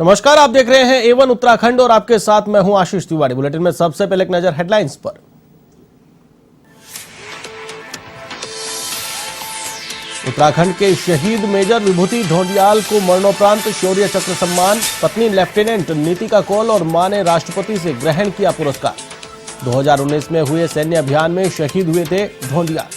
नमस्कार, आप देख रहे हैं A1 उत्तराखंड और आपके साथ मैं हूं आशीष तिवारी। बुलेटिन में सबसे पहले एक नजर हेडलाइंस पर। उत्तराखंड के शहीद मेजर विभूति ढोंडियाल को मरणोपरांत शौर्य चक्र सम्मान। पत्नी लेफ्टिनेंट नीतिका कौल और मां ने राष्ट्रपति से ग्रहण किया पुरस्कार। 2019 में हुए सैन्य अभियान में शहीद हुए थे ढोंडियाल।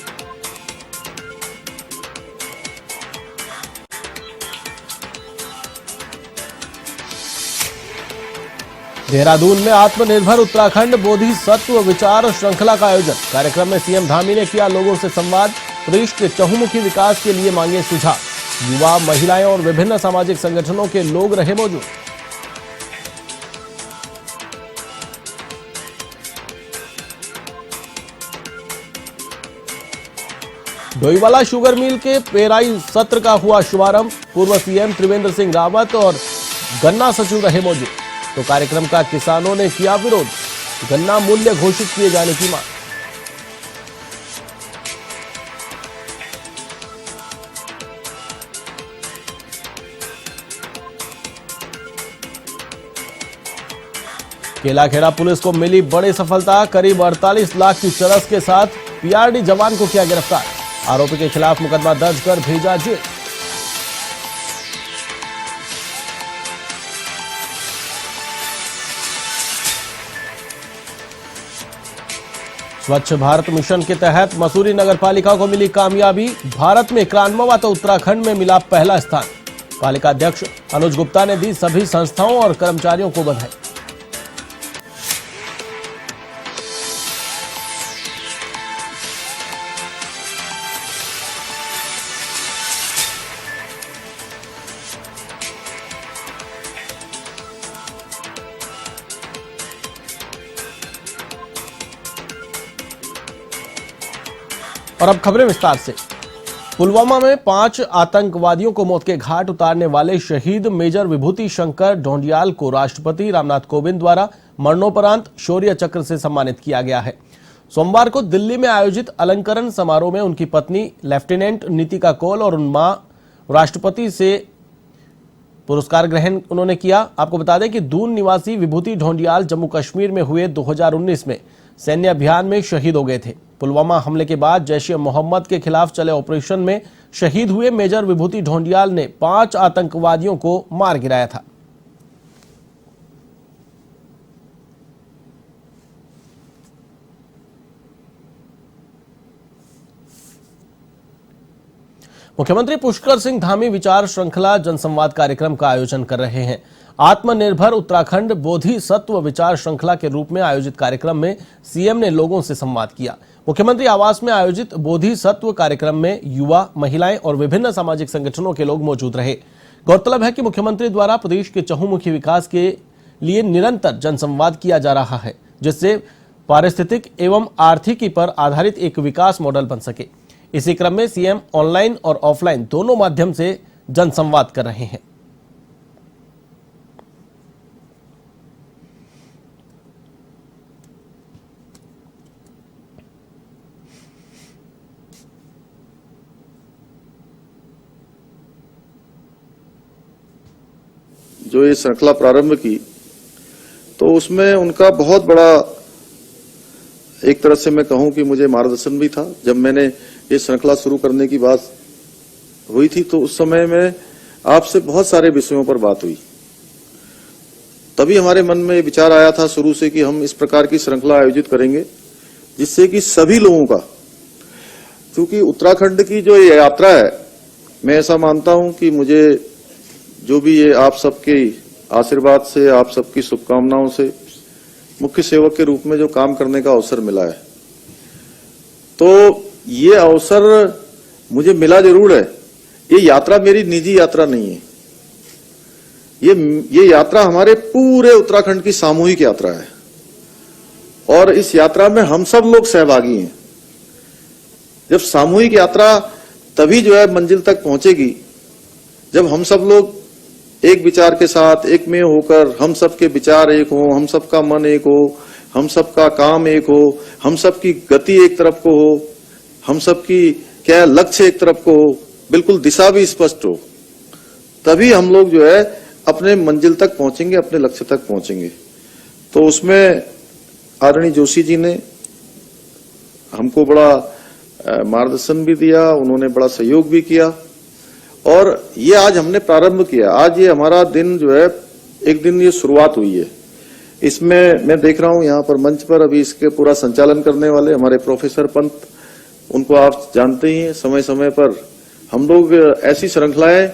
देहरादून में आत्मनिर्भर उत्तराखंड बोधिसत्व विचार श्रृंखला का आयोजन। कार्यक्रम में सीएम धामी ने किया लोगों से संवाद। प्रदेश के चहुमुखी विकास के लिए मांगे सुझाव। युवा, महिलाएं और विभिन्न सामाजिक संगठनों के लोग रहे मौजूद। डोईवाला शुगर मिल के पेराई सत्र का हुआ शुभारंभ। पूर्व सीएम त्रिवेंद्र सिंह रावत और गन्ना सचिव रहे मौजूद। तो कार्यक्रम का किसानों ने किया विरोध। गन्ना मूल्य घोषित किए जाने की मांग। केलाखेड़ा पुलिस को मिली बड़ी सफलता। करीब 48 लाख की चरस के साथ पीआरडी जवान को किया गिरफ्तार। आरोपी के खिलाफ मुकदमा दर्ज कर भेजा जेल। स्वच्छ भारत मिशन के तहत मसूरी नगरपालिका को मिली कामयाबी। भारत में 91वां तो उत्तराखंड में मिला पहला स्थान। पालिका अध्यक्ष अनुज गुप्ता ने दी सभी संस्थाओं और कर्मचारियों को बधाई। और अब खबरें विस्तार से। पुलवामा में 5 आतंकवादियों को मौत के घाट उतारने वाले शहीद मेजर विभूति शंकर ढोंडियाल को राष्ट्रपति रामनाथ कोविंद द्वारा मरणोपरांत शौर्य चक्र से सम्मानित किया गया है। सोमवार को दिल्ली में आयोजित अलंकरण समारोह में उनकी पत्नी लेफ्टिनेंट नीतिका कौल और उन मां राष्ट्रपति से पुरस्कार ग्रहण उन्होंने किया। आपको बता दें कि दून निवासी विभूति ढोंडियाल जम्मू कश्मीर में हुए 2019 में सैन्य अभियान में शहीद हो गए थे। पुलवामा हमले के बाद जैश-ए-मोहम्मद के खिलाफ चले ऑपरेशन में शहीद हुए मेजर विभूति ढोंडियाल ने 5 आतंकवादियों को मार गिराया था। मुख्यमंत्री पुष्कर सिंह धामी विचार श्रृंखला जनसंवाद कार्यक्रम का आयोजन कर रहे हैं। आत्मनिर्भर उत्तराखंड बोधिसत्व विचार श्रृंखला के रूप में आयोजित कार्यक्रम में सीएम ने लोगों से संवाद किया। मुख्यमंत्री आवास में आयोजित बोधिसत्व कार्यक्रम में युवा, महिलाएं और विभिन्न सामाजिक संगठनों के लोग मौजूद रहे। गौरतलब है कि मुख्यमंत्री द्वारा प्रदेश के चहुमुखी विकास के लिए निरंतर जनसंवाद किया जा रहा है, जिससे पारिस्थितिक एवं आर्थिकी पर आधारित एक विकास मॉडल बन सके। इसी क्रम में सीएम ऑनलाइन और ऑफलाइन दोनों माध्यम से जनसंवाद कर रहे हैं। जो ये श्रृंखला प्रारंभ की तो उसमें उनका बहुत बड़ा, एक तरह से मैं कहूं कि मुझे मार्गदर्शन भी था। जब मैंने ये श्रृंखला शुरू करने की बात हुई थी तो उस समय में आपसे बहुत सारे विषयों पर बात हुई। तभी हमारे मन में विचार आया था शुरू से कि हम इस प्रकार की श्रृंखला आयोजित करेंगे जिससे कि सभी लोगों का, क्योंकि उत्तराखंड की जो ये यात्रा है, मैं ऐसा मानता हूं कि मुझे जो भी ये आप सबके आशीर्वाद से, आप सबकी शुभकामनाओं से मुख्य सेवक के रूप में जो काम करने का अवसर मिला है, तो ये अवसर मुझे मिला जरूर है। ये यात्रा मेरी निजी यात्रा नहीं है। ये यात्रा हमारे पूरे उत्तराखंड की सामूहिक यात्रा है और इस यात्रा में हम सब लोग सहभागी हैं। जब सामूहिक यात्रा तभी जो है मंजिल तक पहुंचेगी जब हम सब लोग एक विचार के साथ एक में होकर, हम सबके विचार एक हो, हम सबका मन एक हो, हम सबका काम एक हो, हम सबकी गति एक तरफ को हो, हम सबकी क्या लक्ष्य एक तरफ को हो, बिल्कुल दिशा भी स्पष्ट हो, तभी हम लोग जो है अपने मंजिल तक पहुंचेंगे, अपने लक्ष्य तक पहुंचेंगे। तो उसमें आदरणीय जोशी जी ने हमको बड़ा मार्गदर्शन भी दिया, उन्होंने बड़ा सहयोग भी किया और ये आज हमने प्रारंभ किया। आज ये हमारा दिन जो है, एक दिन ये शुरुआत हुई है। इसमें मैं देख रहा हूं यहां पर मंच पर अभी इसके पूरा संचालन करने वाले हमारे प्रोफेसर पंत, उनको आप जानते ही हैं। समय समय पर हम लोग ऐसी श्रृंखलाएं,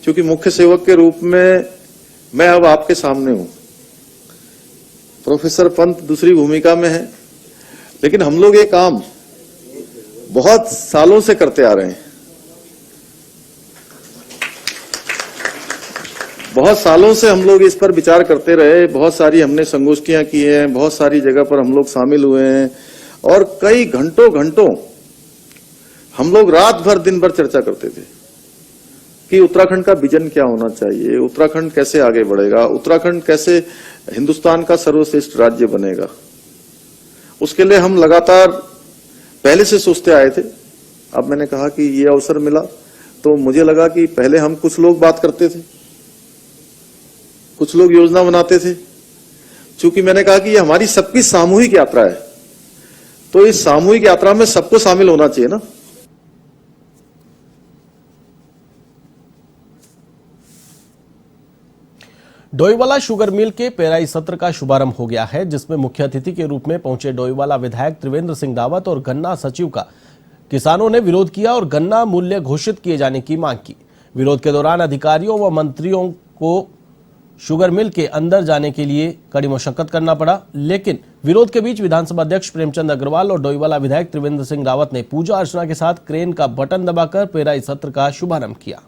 क्योंकि मुख्य सेवक के रूप में मैं अब आपके सामने हूं, प्रोफेसर पंत दूसरी भूमिका में है, लेकिन हम लोग ये काम बहुत सालों से करते आ रहे हैं। बहुत सालों से हम लोग इस पर विचार करते रहे, बहुत सारी हमने संगोष्ठियां की हैं, बहुत सारी जगह पर हम लोग शामिल हुए हैं और कई घंटों हम लोग रात भर दिन भर चर्चा करते थे कि उत्तराखंड का विजन क्या होना चाहिए, उत्तराखंड कैसे आगे बढ़ेगा, उत्तराखंड कैसे हिंदुस्तान का सर्वश्रेष्ठ राज्य बनेगा। उसके लिए हम लगातार पहले से सोचते आए थे। अब मैंने कहा कि ये अवसर मिला तो मुझे लगा कि पहले हम कुछ लोग बात करते थे, कुछ लोग योजना बनाते थे। चूंकि मैंने कहा कि ये हमारी सबकी सामूहिक यात्रा है, तो इस सामूहिक यात्रा में सबको शामिल होना चाहिए ना। डोईवाला शुगर मिल के पेराई सत्र का शुभारंभ हो गया है, जिसमें मुख्य अतिथि के रूप में पहुंचे डोईवाला विधायक त्रिवेंद्र सिंह रावत और गन्ना सचिव का किसानों ने विरोध किया और गन्ना मूल्य घोषित किए जाने की मांग की। विरोध के दौरान अधिकारियों व मंत्रियों को शुगर मिल के अंदर जाने के लिए कड़ी मशक्कत करना पड़ा, लेकिन विरोध के बीच विधानसभा अध्यक्ष प्रेमचंद अग्रवाल और डोईवाला विधायक त्रिवेंद्र सिंह रावत ने पूजा अर्चना के साथ क्रेन का बटन दबाकर पेराई सत्र का शुभारंभ किया।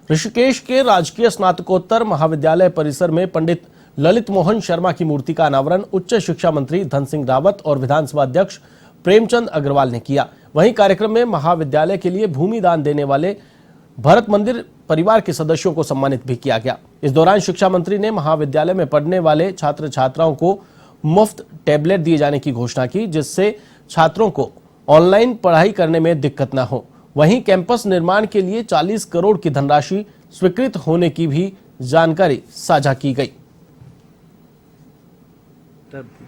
ऋषिकेश के राजकीय स्नातकोत्तर महाविद्यालय परिसर में पंडित ललित मोहन शर्मा की मूर्ति का अनावरण उच्च शिक्षा मंत्री धन सिंह रावत और विधानसभा अध्यक्ष प्रेमचंद अग्रवाल ने किया। वहीं कार्यक्रम में महाविद्यालय के लिए भूमि दान देने वाले भरत मंदिर परिवार के सदस्यों को सम्मानित भी किया गया। इस दौरान शिक्षा मंत्री ने महाविद्यालय में पढ़ने वाले छात्र छात्राओं को मुफ्त टैबलेट दिए जाने की घोषणा की, जिससे छात्रों को ऑनलाइन पढ़ाई करने में दिक्कत न हो। वहीं कैंपस निर्माण के लिए 40 करोड़ की धनराशि स्वीकृत होने की भी जानकारी साझा की गई।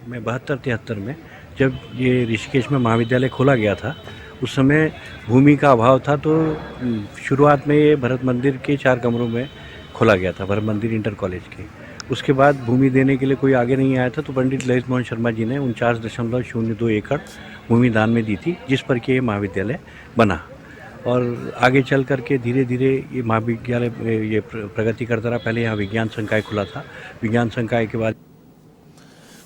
में 72-73 में जब ये ऋषिकेश में महाविद्यालय खोला गया था, उस समय भूमि का अभाव था, तो शुरुआत में ये भरत मंदिर के 4 कमरों में खोला गया था, भरत मंदिर इंटर कॉलेज के। उसके बाद भूमि देने के लिए कोई आगे नहीं आया था, तो पंडित ललित मोहन शर्मा जी ने 49.02 एकड़ भूमि दान में दी थी, जिस पर कि ये महाविद्यालय बना और आगे चल करके धीरे धीरे ये महाविद्यालय ये प्रगति करता रहा। पहले यहाँ विज्ञान संकाय खुला था, विज्ञान संकाय के बाद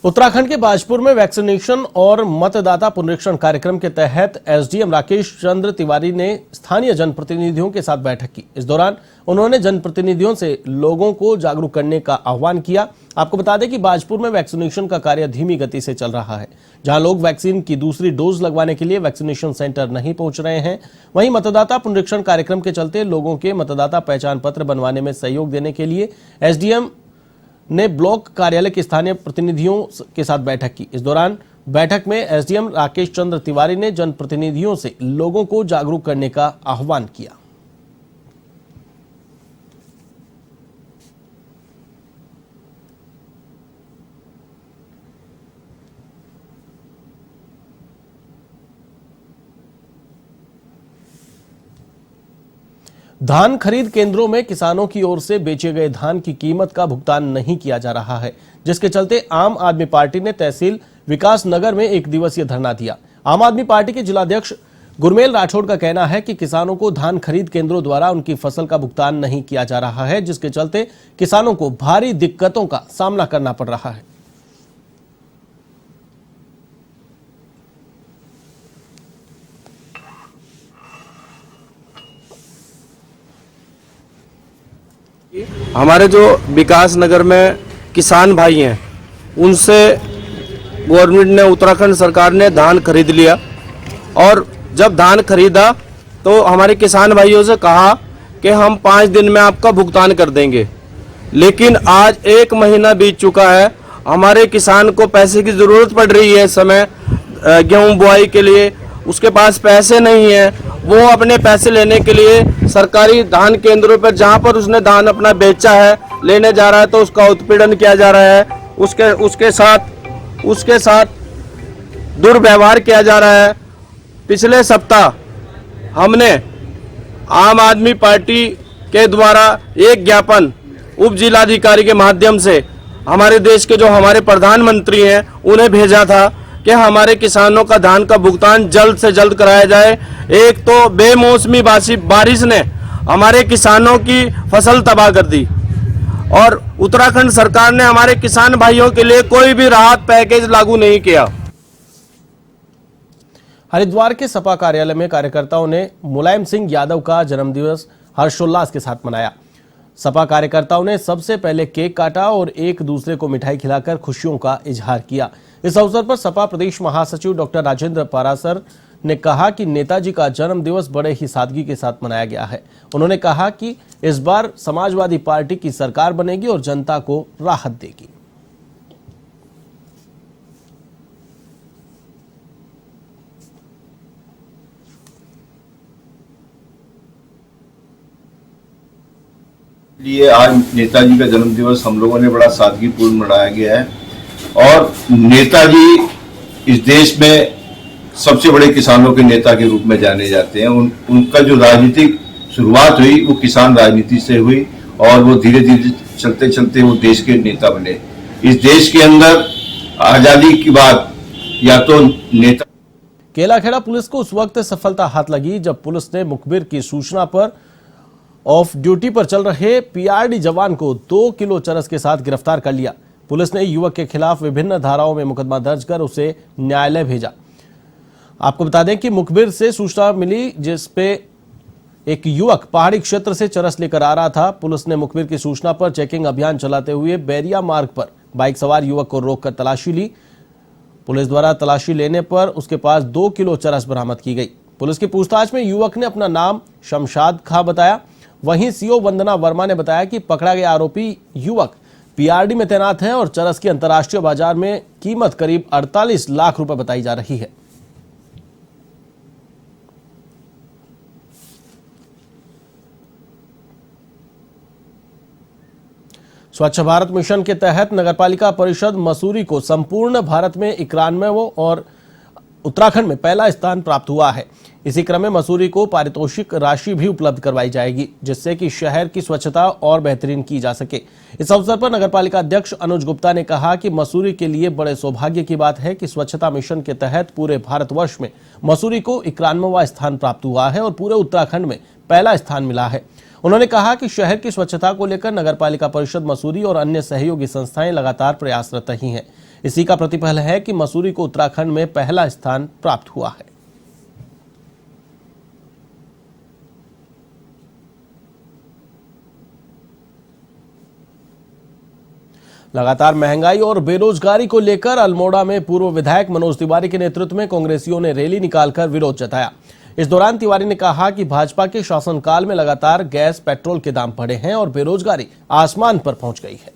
उत्तराखंड के बाजपुर में वैक्सीनेशन और मतदाता पुनरीक्षण कार्यक्रम के तहत एसडीएम राकेश चंद्र तिवारी ने स्थानीय जनप्रतिनिधियों के साथ बैठक की। इस दौरान उन्होंने जनप्रतिनिधियों से लोगों को जागरूक करने का आह्वान किया। आपको बता दें कि बाजपुर में वैक्सीनेशन का कार्य धीमी गति से चल रहा है, जहां लोग वैक्सीन की दूसरी डोज लगवाने के लिए वैक्सीनेशन सेंटर नहीं पहुंच रहे हैं। वहीं मतदाता पुनरीक्षण कार्यक्रम के चलते लोगों के मतदाता पहचान पत्र बनवाने में सहयोग देने के लिए एसडीएम ने ब्लॉक कार्यालय के स्थानीय प्रतिनिधियों के साथ बैठक की। इस दौरान बैठक में एसडीएम राकेश चंद्र तिवारी ने जनप्रतिनिधियों से लोगों को जागरूक करने का आह्वान किया। धान खरीद केंद्रों में किसानों की ओर से बेचे गए धान की कीमत का भुगतान नहीं किया जा रहा है, जिसके चलते आम आदमी पार्टी ने तहसील विकास नगर में 1 दिवसीय धरना दिया। आम आदमी पार्टी के जिलाध्यक्ष गुरमेल राठौड़ का कहना है कि किसानों को धान खरीद केंद्रों द्वारा उनकी फसल का भुगतान नहीं किया जा रहा है, जिसके चलते किसानों को भारी दिक्कतों का सामना करना पड़ रहा है। हमारे जो विकास नगर में किसान भाई हैं, उनसे गवर्नमेंट ने, उत्तराखंड सरकार ने धान खरीद लिया और जब धान खरीदा तो हमारे किसान भाइयों से कहा कि हम 5 दिन में आपका भुगतान कर देंगे, लेकिन आज 1 महीना बीत चुका है हमारे किसान को पैसे की ज़रूरत पड़ रही है इस समय गेहूं बुआई के लिए, उसके पास पैसे नहीं है, वो अपने पैसे लेने के लिए सरकारी धान केंद्रों पर जहां पर उसने धान अपना बेचा है लेने जा रहा है तो उसका उत्पीड़न किया जा रहा है, उसके साथ दुर्व्यवहार किया जा रहा है। पिछले सप्ताह हमने आम आदमी पार्टी के द्वारा एक ज्ञापन उप जिलाधिकारी के माध्यम से हमारे देश के जो हमारे प्रधानमंत्री हैं उन्हें भेजा था कि हमारे किसानों का धान का भुगतान जल्द से जल्द कराया जाए। एक तो बेमौसमी बारिश ने हमारे किसानों की फसल तबाह कर दी और उत्तराखंड सरकार ने हमारे किसान भाइयों के लिए कोई भी राहत पैकेज लागू नहीं किया। हरिद्वार के सपा कार्यालय में कार्यकर्ताओं ने मुलायम सिंह यादव का जन्मदिवस हर्षोल्लास के साथ मनाया। सपा कार्यकर्ताओं ने सबसे पहले केक काटा और एक दूसरे को मिठाई खिलाकर खुशियों का इजहार किया। इस अवसर पर सपा प्रदेश महासचिव डॉक्टर राजेंद्र पारासर ने कहा कि नेताजी का जन्म दिवस बड़े ही सादगी के साथ मनाया गया है। उन्होंने कहा कि इस बार समाजवादी पार्टी की सरकार बनेगी और जनता को राहत देगी। लिए आज नेताजी का जन्म दिवस हम लोगों ने बड़ा सादगीपूर्ण मनाया गया है और नेताजी इस देश में सबसे बड़े किसानों के नेता के रूप में जाने जाते हैं। उनका जो राजनीतिक शुरुआत हुई वो किसान राजनीति से हुई और वो धीरे धीरे चलते चलते वो देश के नेता बने। इस देश के अंदर आजादी के बाद या तो नेता केलाखेड़ा पुलिस को उस वक्त सफलता हाथ लगी जब पुलिस ने मुखबिर की सूचना पर ऑफ ड्यूटी पर चल रहे पीआरडी जवान को 2 किलो चरस के साथ गिरफ्तार कर लिया। पुलिस ने युवक के खिलाफ विभिन्न धाराओं में मुकदमा दर्ज कर उसे न्यायालय भेजा। आपको बता दें कि मुखबिर से सूचना मिली जिस पे एक युवक पहाड़ी क्षेत्र से चरस लेकर आ रहा था। पुलिस ने मुखबिर की सूचना पर चेकिंग अभियान चलाते हुए बैरिया मार्ग पर बाइक सवार युवक को रोककर तलाशी ली। पुलिस द्वारा तलाशी लेने पर उसके पास 2 किलो चरस बरामद की गई। पुलिस की पूछताछ में युवक ने अपना नाम शमशाद खां बताया। वहीं सीओ वंदना वर्मा ने बताया कि पकड़ा गया आरोपी युवक पीआरडी में तैनात है और चरस की अंतर्राष्ट्रीय बाजार में कीमत करीब 48 लाख रुपए बताई जा रही है। स्वच्छ भारत मिशन के तहत नगरपालिका परिषद मसूरी को संपूर्ण भारत में 91वां और उत्तराखंड में पहला स्थान प्राप्त हुआ है। इसी क्रम में मसूरी को पारितोषिक राशि भी उपलब्ध करवाई जाएगी जिससे कि शहर की स्वच्छता और बेहतरीन की जा सके। इस अवसर पर नगरपालिका अध्यक्ष अनुज गुप्ता ने कहा कि मसूरी के लिए बड़े सौभाग्य की बात है कि स्वच्छता मिशन के तहत पूरे भारतवर्ष में मसूरी को 91वां स्थान प्राप्त हुआ है और पूरे उत्तराखंड में पहला स्थान मिला है। उन्होंने कहा कि शहर की स्वच्छता को लेकर नगरपालिका परिषद मसूरी और अन्य सहयोगी संस्थाएं लगातार प्रयासरत रही हैं। इसी का प्रतिफल है कि मसूरी को उत्तराखंड में पहला स्थान प्राप्त हुआ है। लगातार महंगाई और बेरोजगारी को लेकर अल्मोड़ा में पूर्व विधायक मनोज तिवारी के नेतृत्व में कांग्रेसियों ने रैली निकालकर विरोध जताया। इस दौरान तिवारी ने कहा कि भाजपा के शासनकाल में लगातार गैस पेट्रोल के दाम बढ़े हैं और बेरोजगारी आसमान पर पहुंच गई है।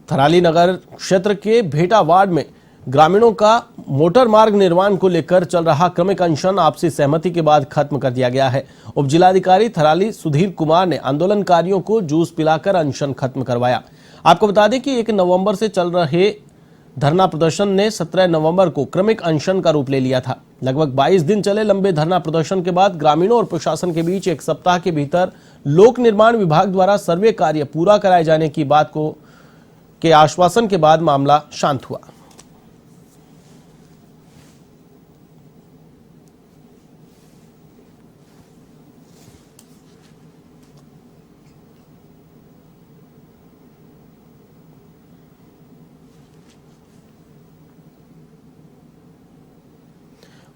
थराली नगर क्षेत्र के भेटा वार्ड में ग्रामीणों का मोटर मार्ग निर्माण को लेकर चल रहा क्रमिक अनशन आपसी सहमति के बाद खत्म कर दिया गया है। उप जिलाधिकारी थराली सुधीर कुमार ने आंदोलनकारियों को जूस पिलाकर अनशन खत्म करवाया। आपको बता दें कि 1 नवंबर से चल रहे धरना प्रदर्शन ने 17 नवंबर को क्रमिक अनशन का रूप ले लिया था। लगभग 22 दिन चले लंबे धरना प्रदर्शन के बाद ग्रामीणों और प्रशासन के बीच 1 सप्ताह के भीतर लोक निर्माण विभाग द्वारा सर्वे कार्य पूरा कराए जाने की बात के आश्वासन के बाद मामला शांत हुआ।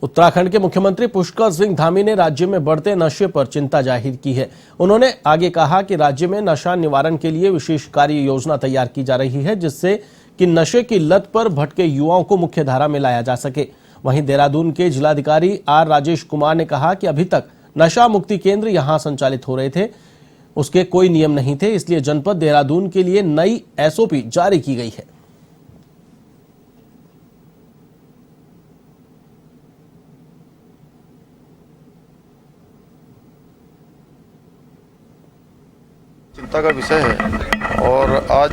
उत्तराखंड के मुख्यमंत्री पुष्कर सिंह धामी ने राज्य में बढ़ते नशे पर चिंता जाहिर की है। उन्होंने आगे कहा कि राज्य में नशा निवारण के लिए विशेष कार्य योजना तैयार की जा रही है जिससे कि नशे की लत पर भटके युवाओं को मुख्य धारा में लाया जा सके। वहीं देहरादून के जिलाधिकारी आर राजेश कुमार ने कहा कि अभी तक नशा मुक्ति केंद्र यहां संचालित हो रहे थे, उसके कोई नियम नहीं थे, इसलिए जनपद देहरादून के लिए नई एसओपी जारी की गई है। चिंता का विषय है और आज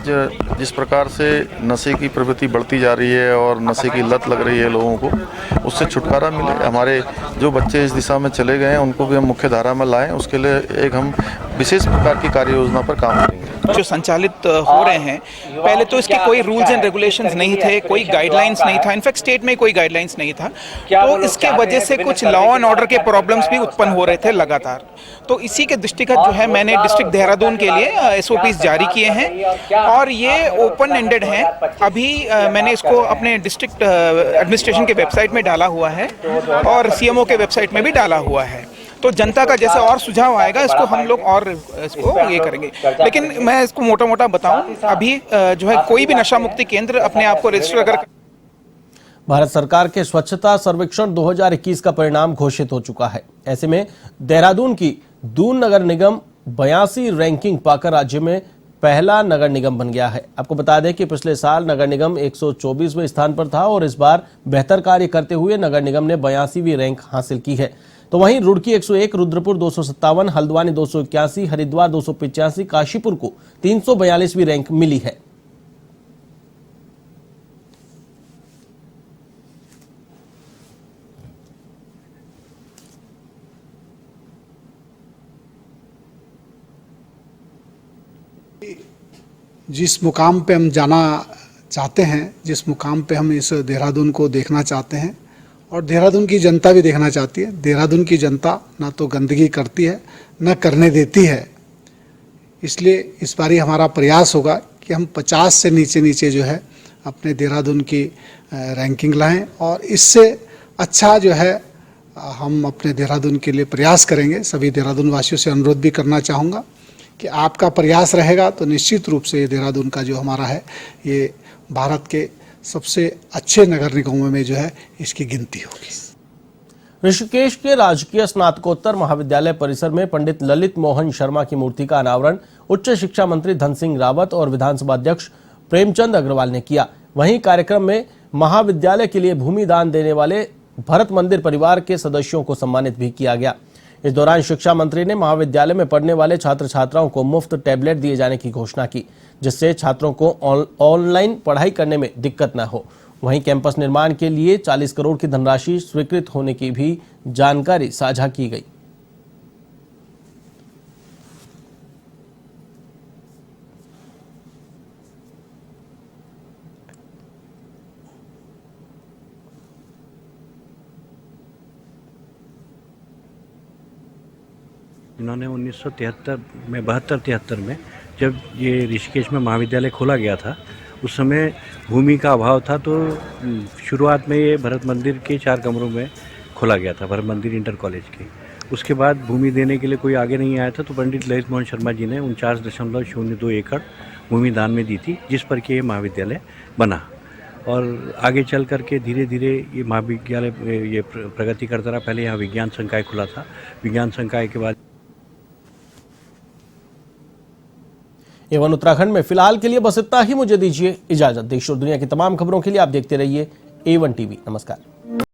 जिस प्रकार से नशे की प्रवृत्ति बढ़ती जा रही है और नशे की लत लग रही है लोगों को, उससे छुटकारा मिले, हमारे जो बच्चे इस दिशा में चले गए हैं उनको भी हम मुख्य धारा में लाएं, उसके लिए एक हम विशेष प्रकार की कार्य योजना पर काम करेंगे। जो संचालित हो रहे हैं, पहले तो इसके कोई रूल्स एंड रेगुलेशंस नहीं थे, कोई गाइडलाइंस नहीं था, इनफैक्ट स्टेट में कोई गाइडलाइंस नहीं था, तो इसके वजह से कुछ लॉ एंड ऑर्डर के प्रॉब्लम्स भी उत्पन्न हो रहे थे लगातार। तो इसी के दृष्टिगत जो है मैंने डिस्ट्रिक्ट देहरादून के लिए एसओपीज जारी किए हैं और ये ओपन एंडेड हैं। अभी मैंने इसको अपने डिस्ट्रिक्ट एडमिनिस्ट्रेशन के वेबसाइट में डाला हुआ है और सीएमओ के वेबसाइट में भी डाला हुआ है। तो जनता का जैसे और सुझाव आएगा इसको हम लोग और इसको ये करेंगे, लेकिन मैं इसको मोटा मोटा बताऊं, अभी जो है कोई भी नशा मुक्ति केंद्र अपने आप को रजिस्टर अगर भारत सरकार के स्वच्छता सर्वेक्षण 2021 का परिणाम घोषित हो चुका है। ऐसे में देहरादून की दून नगर निगम 82 रैंकिंग पाकर राज्य में पहला नगर निगम बन गया है। आपको बता दें कि पिछले साल नगर निगम 124वें स्थान पर था और इस बार बेहतर कार्य करते हुए नगर निगम ने 82वीं रैंक हासिल की है। तो वहीं रुड़की 101, रुद्रपुर 257, हल्द्वानी 281, हरिद्वार 285, काशीपुर को 342वीं रैंक मिली है। जिस मुकाम पे हम जाना चाहते हैं, जिस मुकाम पे हम इस देहरादून को देखना चाहते हैं और देहरादून की जनता भी देखना चाहती है। देहरादून की जनता ना तो गंदगी करती है न करने देती है, इसलिए इस बारी हमारा प्रयास होगा कि हम 50 से नीचे जो है अपने देहरादून की रैंकिंग लाएं और इससे अच्छा जो है हम अपने देहरादून के लिए प्रयास करेंगे। सभी देहरादून वासियों से अनुरोध भी करना चाहूँगा कि आपका प्रयास रहेगा तो निश्चित रूप से ये देहरादून का जो हमारा है ये भारत के सबसे अच्छे नगर निगमों में जो है इसकी गिनती होगी। ऋषिकेश के राजकीय स्नातकोत्तर महाविद्यालय परिसर में पंडित ललित मोहन शर्मा की मूर्ति का अनावरण उच्च शिक्षा मंत्री धन सिंह रावत और विधानसभा अध्यक्ष प्रेमचंद अग्रवाल ने किया। वहीं कार्यक्रम में महाविद्यालय के लिए भूमि दान देने वाले भरत मंदिर परिवार के सदस्यों को सम्मानित भी किया गया। इस दौरान शिक्षा मंत्री ने महाविद्यालय में पढ़ने वाले छात्र छात्राओं को मुफ्त टैबलेट दिए जाने की घोषणा की, जिससे छात्रों को ऑनलाइन पढ़ाई करने में दिक्कत न हो। वहीं कैंपस निर्माण के लिए 40 करोड़ की धनराशि स्वीकृत होने की भी जानकारी साझा की गई। इन्होंने 1973 में 72-73 में जब ये ऋषिकेश में महाविद्यालय खोला गया था, उस समय भूमि का अभाव था, तो शुरुआत में ये भरत मंदिर के 4 कमरों में खोला गया था, भरत मंदिर इंटर कॉलेज के। उसके बाद भूमि देने के लिए कोई आगे नहीं आया था, तो पंडित ललित मोहन शर्मा जी ने 49.02 एकड़ भूमि दान में दी थी, जिस पर कि ये महाविद्यालय बना। और आगे चल करके धीरे धीरे ये महाविद्यालय ये प्रगति करता रहा। पहले यहाँ विज्ञान संकाय खुला था, विज्ञान संकाय के बाद एवं उत्तराखंड में फिलहाल के लिए बस इतना ही। मुझे दीजिए इजाजत। देश और दुनिया की तमाम खबरों के लिए आप देखते रहिए A1 टीवी। नमस्कार।